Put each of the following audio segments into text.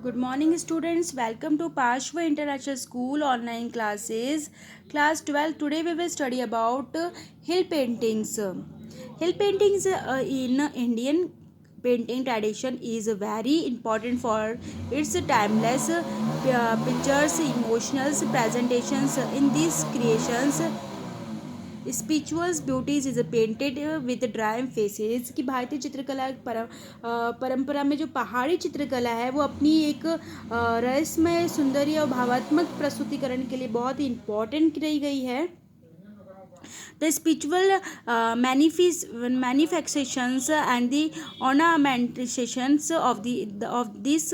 Good morning, students. Welcome to Pashwa International School online classes. Class 12. Today we will study about hill paintings. Hill paintings in Indian painting tradition is very important for its timeless pictures, emotional presentations. In these creations, spirituals beauties is painted with drawing faces कि भारतीय चित्रकला परंपरा में जो पहाड़ी चित्रकला है वो अपनी एक रहस्यमय सुंदरी और भावात्मक प्रस्तुतिकरण के लिए बहुत ही इम्पोर्टेंट रही गई है. The spiritual manifestations and the ornamentations of this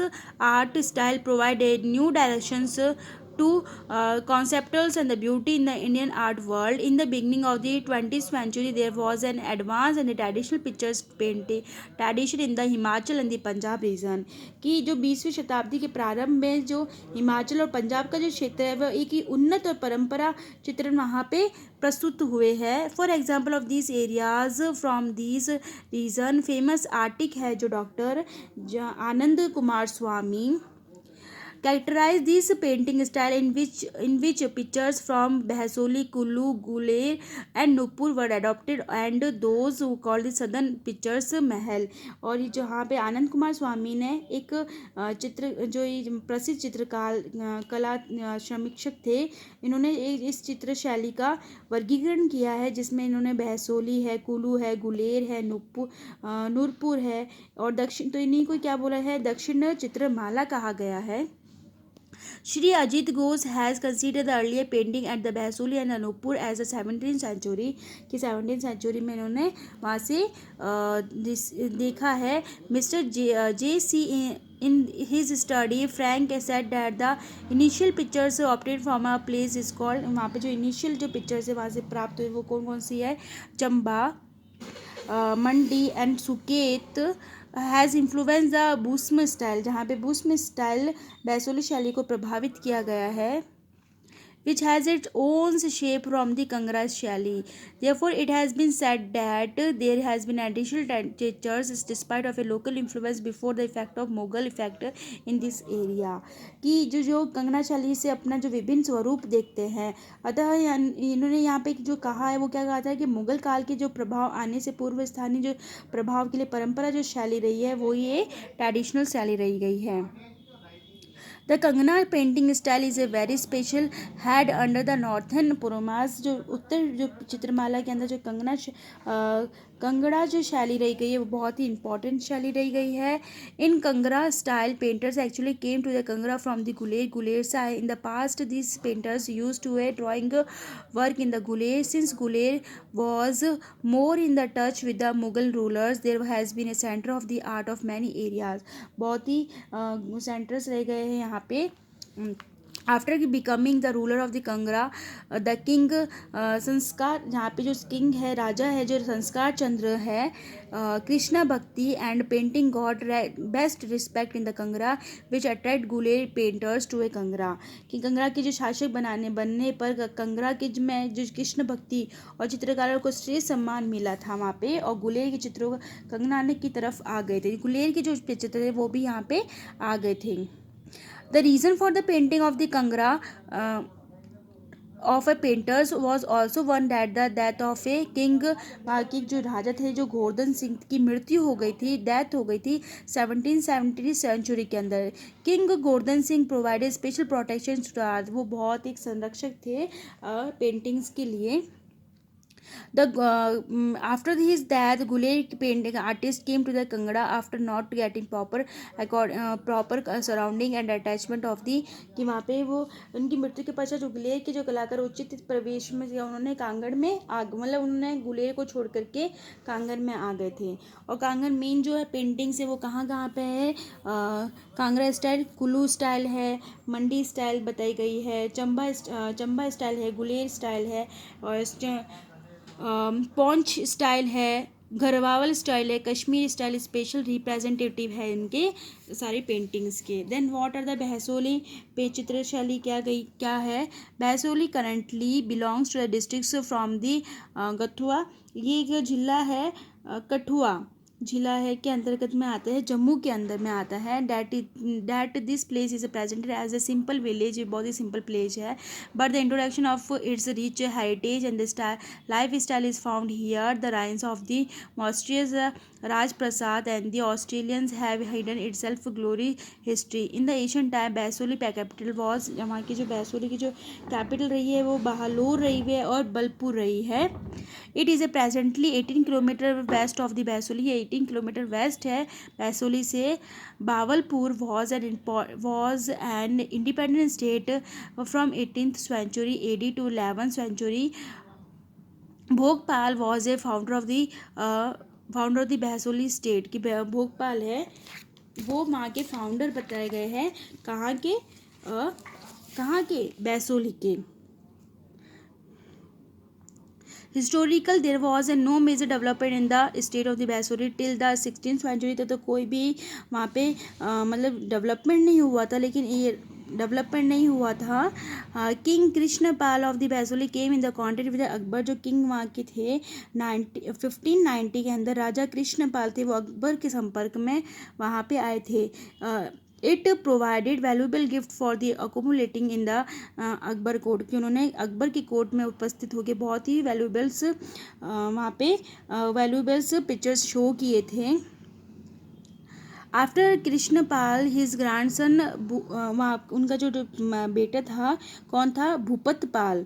art style provide a new directions to conceptuals and the beauty in the Indian art world. In the beginning of the 20th century, there was an advance and the traditional pictures painting tradition in the Himachal and the Punjab region. कि जो 20वीं शताब्दी के प्रारंभ में जो हिमाचल और पंजाब का जो क्षेत्र है वह एक ही उन्नत और परंपरा चित्रण वहाँ पे प्रस्तुत हुए हैं. For example of this areas from this region famous आर्टिक है जो doctor Anand Kumar Swami characterize this painting style in which pictures from Bhasoli, Kullu, Guler and Nupur were adopted and those who called the southern pictures महल. और ये जहाँ पे आनंद कुमार स्वामी ने एक चित्र जो प्रसिद्ध चित्रकार कला समीक्षक थे इन्होंने इस चित्र शैली का वर्गीकरण किया है जिसमें इन्होंने बहसोली है, कुल्लू है, गुलेर है, नूरपुर है और दक्षिण तो इन्हीं को क्या बोला है दक्षिण चित्रमाला कहा गया है. Shri Ajit Ghosh has considered the earlier painting at the Bhasoli and Anuppur as the 17th century कि 17th century में इन्होंने वहाँ से देखा है. Mister J.C. in his study Frank said that the initial pictures obtained from a place is called वहाँ पे जो initial जो pictures है वहाँ से प्राप्त हुई वो कौन कौन सी है Chamba Mandi and Suket has influence the बुस्म स्टाइल जहाँ पे बुस्म स्टाइल बैसोली शैली को प्रभावित किया गया है which has its own shape from the Kangra Shali. Therefore, it has been said that there has been additional textures despite of a local influence before the effect of Mughal effect in this area. कि जो कंगना शैली से अपना जो विभिन्न स्वरूप देखते हैं अतः इन्होंने यहाँ पे जो कहा है वो क्या कहा था कि मुगल काल के जो प्रभाव आने से पूर्व स्थानीय जो प्रभाव के लिए परंपरा जो शैली रही है वो ये ट्रेडिशनल शैली रही गई है. The Kangana painting style is a very special head under the northern Purumas. जो उत्तर जो चित्रमाला के अंदर जो कंगड़ा जो शैली रही गई है वो बहुत ही इंपॉर्टेंट शैली रही गई है. In Kangra style painters actually came to the Kangra from the Guler side. In the past these painters used to a drawing work in the Guler. Since Guler was more in the touch with the Mughal rulers, there has been a center of the art of many areas. बहुत ही centres रह गए हैं यहाँ पे. After becoming the ruler of the Kangra the king संस्कार जहाँ पे जो किंग है राजा है जो संस्कार चंद्र है कृष्णा भक्ति and painting god best respect in the Kangra which attract Guler painters to a Kangra कि कंगरा के जो शासक बनने पर कंगरा के में जो कृष्ण भक्ति और चित्रकारों को श्रेष्ठ सम्मान मिला था वहाँ पे और गुलेर के चित्रों कंगना की तरफ आ गए थे. गुलेर के जो चित्र थे वो भी यहाँ पे आ गए थे. The reason for the painting of the Kangra of a painters was also one that the death of a king बाकी जो राजा थे जो गोवर्धन सिंह की मृत्यु हो गई थी डेथ हो गई थी 1770 सेंचुरी के अंदर. King Govardhan Singh provided special protection to art वो बहुत एक संरक्षक थे पेंटिंग्स के लिए. After his death, Guler painting artist came to the Kangra after not getting proper surrounding and attachment of the कि वहाँ पे वो उनकी मृत्यु के पश्चात जो गुलेर के जो कलाकार उचित प्रवेश में उन्होंने कांगड़ में मतलब उन्होंने गुलेर को छोड़ करके कांगड़ में आ गए थे. और कांगड़ मेन जो है पेंटिंग से वो कहाँ पे है कांगड़ा स्टाइल कुल्लू स्टाइल है मंडी स्टाइल बताई गई है चंबा स्टाइल है गुलेर स्टाइल है और पॉन्च स्टाइल है घरवावल स्टाइल है कश्मीरी स्टाइल स्पेशल रिप्रेजेंटेटिव है इनके सारी पेंटिंग्स के. Then what are the Basohli पे चित्रशैली क्या है Basohli currently belongs to the districts from the Kathua ये एक जिला है कठुआ जिला है के अंतर्गत में आता है, जम्मू के अंदर में आता है। That this place is presented as a simple village, बहुत ही सिंपल प्लेस है, but the introduction of its rich heritage and the life style is found here. The ruins of the monstrous राज प्रसाद and the Australians have hidden itself glory history in the Asian time. Basohli capital was, वहाँ की जो बैसोली की जो capital रही है वो बहालूर रही है और बलपुर रही है। It is a presently 18 kilometre west of the Basohli, ये 18 किलोमीटर वेस्ट है बैसोली से। Bawalpur was an independent state from 18th century AD to 11th century। Bhopal was a founder of the Basohli state, की भोपाल है वो वहाँ के फाउंडर बताए गए हैं, कहाँ के बैसोली के। Historical there was a no major development in the state of the Basohli till the 16th century। तो कोई भी वहाँ पे मतलब डेवलपमेंट नहीं हुआ था, लेकिन ये डेवलपमेंट नहीं हुआ था। King Krishnapal of the Basohli came in the contact with Akbar, जो किंग वहाँ के थे 1590 के अंदर राजा कृष्णपाल थे, वो अकबर के संपर्क में वहाँ पे आए थे। It provided valuable gift for the accumulating in the Akbar court, कि उन्होंने अकबर की कोर्ट में उपस्थित होकर बहुत ही वैल्यूबल्स वहाँ पे वैल्यूबल्स पिक्चर्स शो किए थे। आफ्टर कृष्णपाल हिज ग्रैंडसन, वहाँ उनका जो बेटा था कौन था, भूपतपाल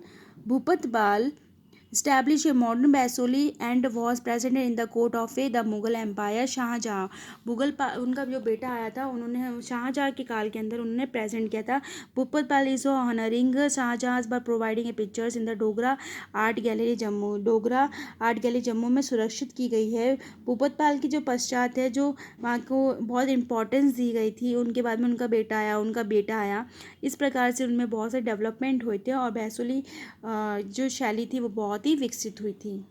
established a modern Baisoli and was present in the court of the Mughal Empire। Shahjahan, उनका जो बेटा आया था, उन्होंने शाहजहाँ के काल के अंदर उन्होंने प्रेजेंट किया था। Bhupatpal is honouring Shahjahan by providing a pictures in the Dogra art gallery Jammu, Dogra art gallery Jammu में सुरक्षित की गई है। भूपतपाल की जो पश्चात है, जो वहाँ को बहुत इंपॉर्टेंस दी गई थी, उनके बाद में उनका बेटा आया, इस प्रकार से उनमें बहुत से डेवलपमेंट हुए थे और बैसोली जो शैली थी वो बहुत ही विकसित हुई थी।